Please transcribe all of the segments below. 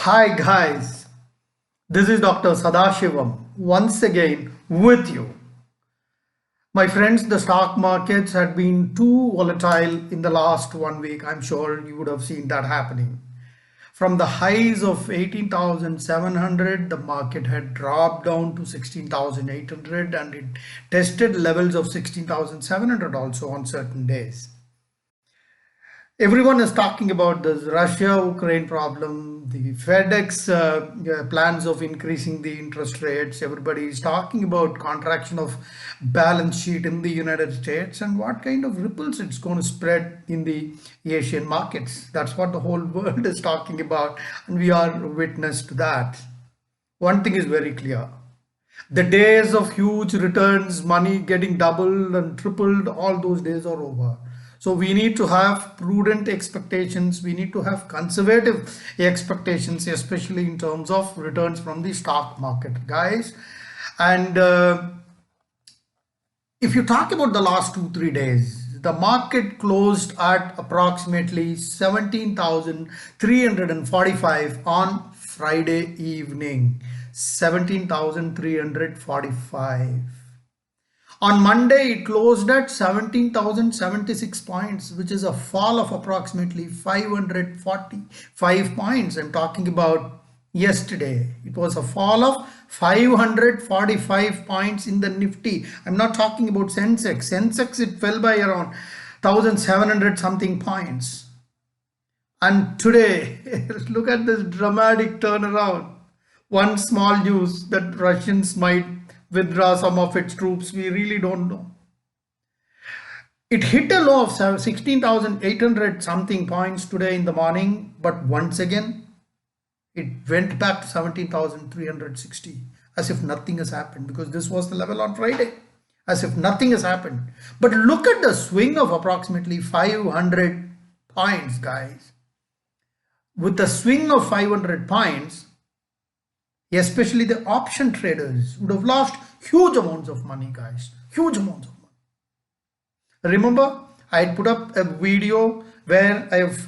Hi guys, this is Dr. Sadasivam once again with you. My friends, the stock markets had been too volatile in the last 1 week. I'm sure you would have seen that happening. From the highs of 18,700, the market had dropped down to 16,800 and it tested levels of 16,700 also on certain days. Everyone is talking about this Russia-Ukraine problem, the FedEx plans of increasing the interest rates. Everybody is talking about contraction of balance sheet in the United States and what kind of ripples it's going to spread in the Asian markets. That's what the whole world is talking about, and we are witness to that. One thing is very clear. The days of huge returns, money getting doubled and tripled, all those days are over. So we need to have prudent expectations. We need to have conservative expectations, especially in terms of returns from the stock market, guys. And if you talk about the last 2-3 days, the market closed at approximately 17,345 on Friday evening. 17,345. On Monday, it closed at 17,076 points, which is a fall of approximately 545 points. I'm talking about yesterday. It was a fall of 545 points in the Nifty. I'm not talking about Sensex. Sensex, it fell by around 1,700 something points. And today, look at this dramatic turnaround. One small news that Russians might withdraw some of its troops, we really don't know. It hit a low of 16,800 something points today in the morning, but once again it went back to 17,360 as if nothing has happened, because this was the level on Friday, as if nothing has happened. But look at the swing of approximately 500 points, guys. With the swing of 500 points, especially the option traders would have lost huge amounts of money, guys. Huge amounts of money. Remember, I put up a video where I've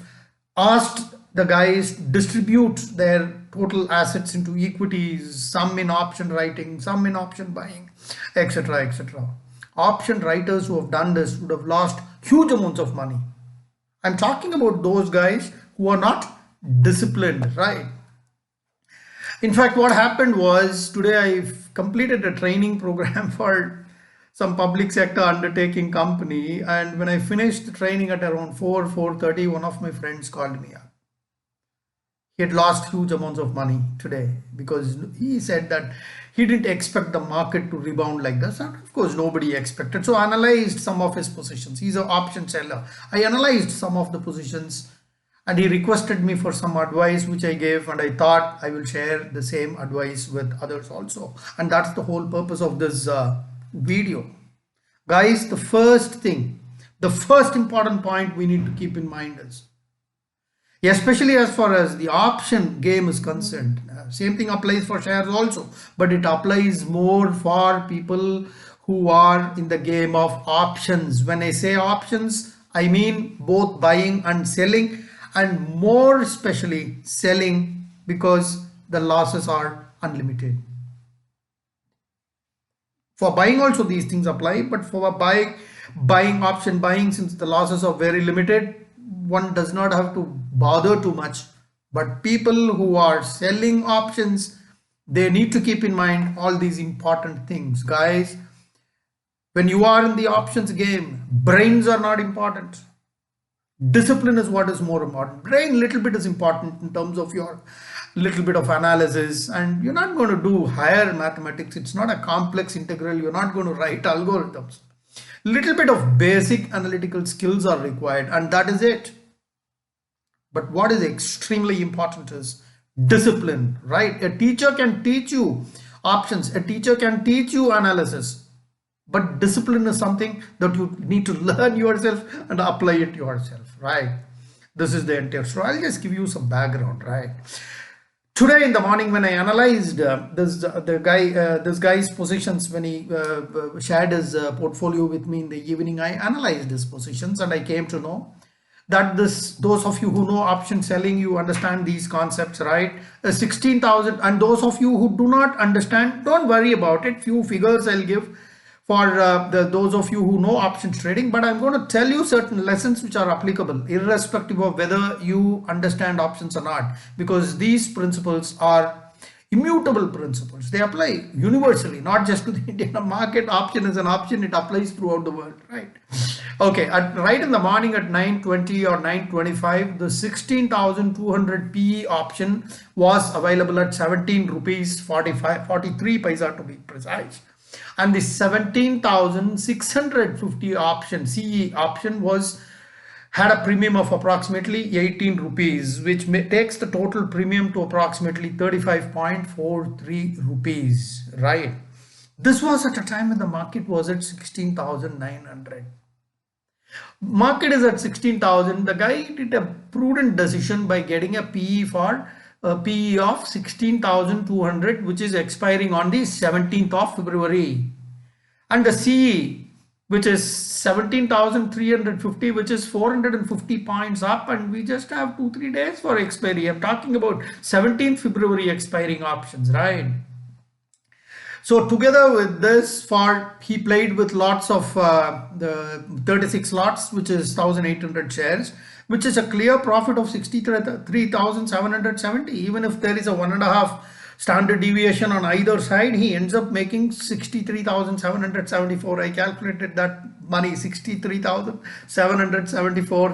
asked the guys distribute their total assets into equities, some in option writing, some in option buying, etc., etc. Option writers who have done this would have lost huge amounts of money. I'm talking about those guys who are not disciplined, right? In fact, what happened was today I've completed a training program for some public sector undertaking company, and when I finished the training at around 4:30, one of my friends called me up. He had lost huge amounts of money today because he said that he didn't expect the market to rebound like this, and of course nobody expected. So I analyzed some of his positions. He's an option seller. I analyzed some of the positions and he requested me for some advice, which I gave, and I thought I will share the same advice with others also. And that's the whole purpose of this video. Guys, the first important point we need to keep in mind is, especially as far as the option game is concerned, same thing applies for shares also, but it applies more for people who are in the game of options. When I say options, I mean both buying and selling, and more especially selling, because the losses are unlimited. For buying also these things apply, but for option buying, since the losses are very limited, one does not have to bother too much. But people who are selling options, they need to keep in mind all these important things, guys. When you are in the options game, brains are not important. Discipline is what is more important. Brain little bit is important in terms of your little bit of analysis, and you're not going to do higher mathematics. It's not a complex integral. You're not going to write algorithms. Little bit of basic analytical skills are required, and that is it. But what is extremely important is discipline, right? A teacher can teach you options. A teacher can teach you analysis. But discipline is something that you need to learn yourself and apply it yourself, right? This is the entire story. I'll just give you some background, right? Today in the morning, when I analyzed this guy's positions, when he shared his portfolio with me in the evening, I analyzed his positions and I came to know that those of you who know option selling, you understand these concepts, right? 16,000, and those of you who do not understand, don't worry about it. Few figures I'll give for those of you who know options trading, but I'm going to tell you certain lessons which are applicable irrespective of whether you understand options or not, because these principles are immutable principles. They apply universally, not just to the Indian market. Option is an option, it applies throughout the world, right? Okay, right in the morning at 9:20 or 9:25, the 16,200 PE option was available at 17 rupees 43 paisa to be precise, and the 17,650 option CE option had a premium of approximately 18 rupees, which takes the total premium to approximately 35.43 rupees, right? This was at a time when the market was at 16,900. Market is at 16,000. The guy did a prudent decision by getting a PE for PE of 16,200, which is expiring on the 17th of February, and the CE, which is 17,350, which is 450 points up, and we just have 2-3 days for expiry. I'm talking about 17th February expiring options, right? So together with this, he played with lots of the 36 lots, which is 1,800 shares, which is a clear profit of 63,770. Even if there is a 1.5 standard deviation on either side, he ends up making 63,774. I calculated that money, 63,774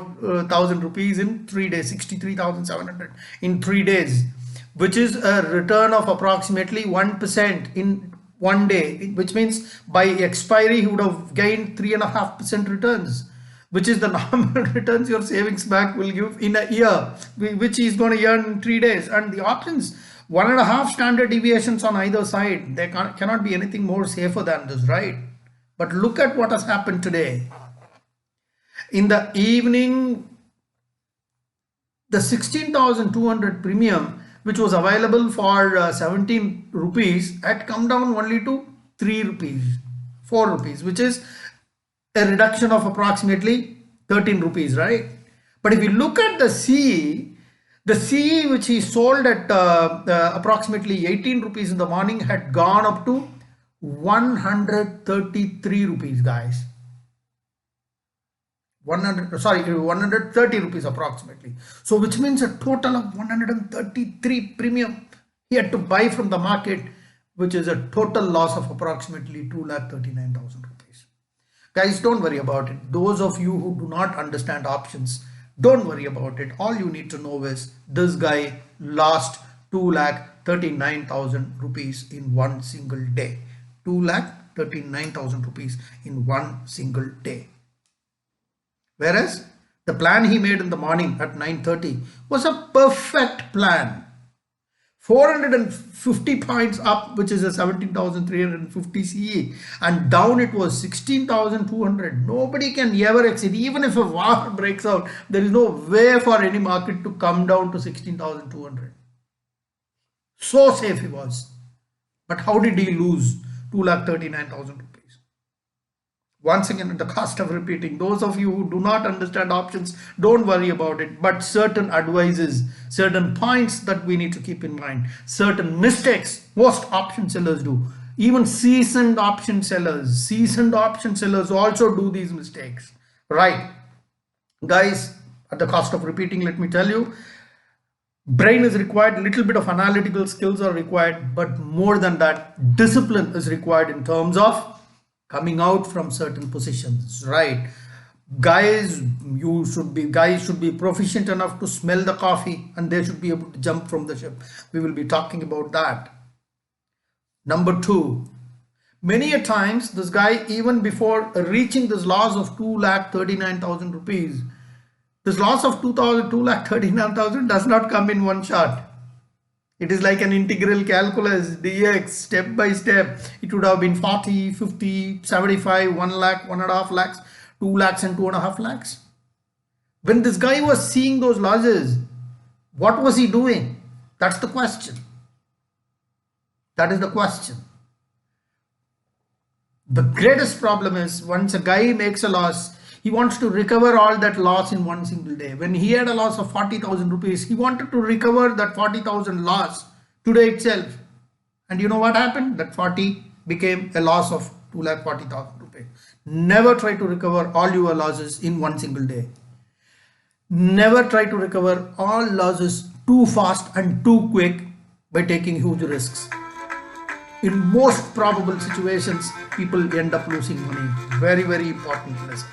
rupees in 3 days, 63,700 in 3 days, which is a return of approximately 1% in 1 day, which means by expiry he would have gained 3.5% returns, which is the normal returns your savings bank will give in a year, which is going to earn in 3 days. And the options, 1.5 standard deviations on either side, there cannot be anything more safer than this, right? But look at what has happened today. In the evening, the 16,200 premium, which was available for 17 rupees, had come down only to 3 rupees, 4 rupees, which is a reduction of approximately 13 rupees, right? But if you look at the CE, which he sold at approximately 18 rupees in the morning, had gone up to 133 rupees, guys. 130 rupees approximately. So which means a total of 133 premium he had to buy from the market, which is a total loss of approximately 2,39,000 rupees. Guys, don't worry about it. Those of you who do not understand options, don't worry about it. All you need to know is this guy lost 2,39,000 rupees in one single day. 2,39,000 rupees in one single day. Whereas the plan he made in the morning at 9:30 was a perfect plan. 450 points up, which is a 17,350 CE, and down it was 16,200. Nobody can ever exceed. Even if a war breaks out, there is no way for any market to come down to 16,200. So safe he was. But how did he lose 2,39,000 rupees? Once again, at the cost of repeating, those of you who do not understand options, don't worry about it. But certain advices, certain points that we need to keep in mind, certain mistakes most option sellers do. Even seasoned option sellers also do these mistakes, right? Guys, at the cost of repeating, let me tell you, brain is required, little bit of analytical skills are required, but more than that, discipline is required in terms of coming out from certain positions, right? Guys should be proficient enough to smell the coffee, and they should be able to jump from the ship. We will be talking about that. Number 2, many a times this guy, even before reaching this loss of 2,39,000 rupees, this loss of 2,39,000 does not come in one shot. It is like an integral calculus, dx, step by step. It would have been 40, 50, 75, 1 lakh, 1.5 lakhs, 2 lakhs and 2.5 lakhs. When this guy was seeing those losses, what was he doing? That's the question. That is the question. The greatest problem is once a guy makes a loss, He wants to recover all that loss in one single day. When he had a loss of 40,000 rupees, he wanted to recover that 40,000 loss today itself. And you know what happened? That 40 became a loss of 2,40,000 rupees. Never try to recover all your losses in one single day. Never try to recover all losses too fast and too quick by taking huge risks. In most probable situations, people end up losing money. Very, very important lesson.